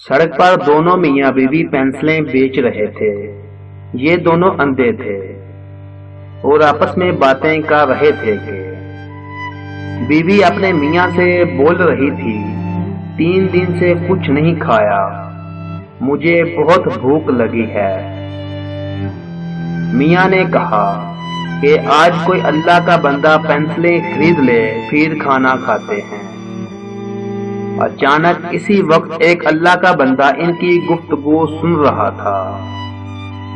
سڑک پر دونوں میاں بیوی پینسلیں بیچ رہے تھے۔ یہ دونوں اندھے تھے اور آپس میں باتیں کر رہے تھے کہ بیوی اپنے میاں سے بول رہی تھی، 3 دن سے کچھ نہیں کھایا، مجھے بہت بھوک لگی ہے۔ میاں نے کہا کہ آج کوئی اللہ کا بندہ پینسلیں خرید لے پھر کھانا کھاتے ہیں۔ اچانک اسی وقت ایک اللہ کا بندہ ان کی گفتگو سن رہا تھا۔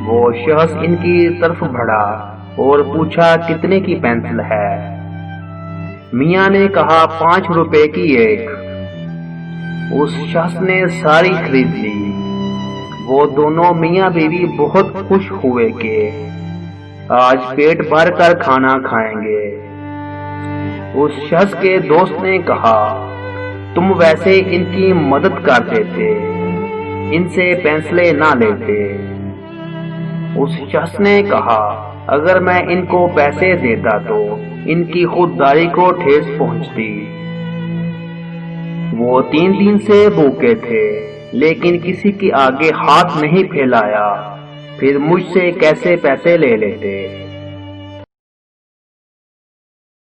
وہ شخص ان کی طرف بڑھا اور پوچھا، کتنے کی پینسل ہے؟ میاں نے کہا، 5 روپے کی ایک۔ اس شخص نے ساری خرید لی۔ وہ دونوں میاں بیوی بہت خوش ہوئے کہ آج پیٹ بھر کر کھانا کھائیں گے۔ اس شخص کے دوست نے کہا، تم ویسے ان کی مدد کرتے تھے، ان سے پینسلیں نہ لیتے۔ اس شخص نے کہا، اگر میں ان کو پیسے دیتا تو ان کی خودداری کو ٹھیس پہنچتی۔ وہ 3 دن سے بھوکے تھے لیکن کسی کے آگے ہاتھ نہیں پھیلایا، پھر مجھ سے کیسے پیسے لے لیتے؟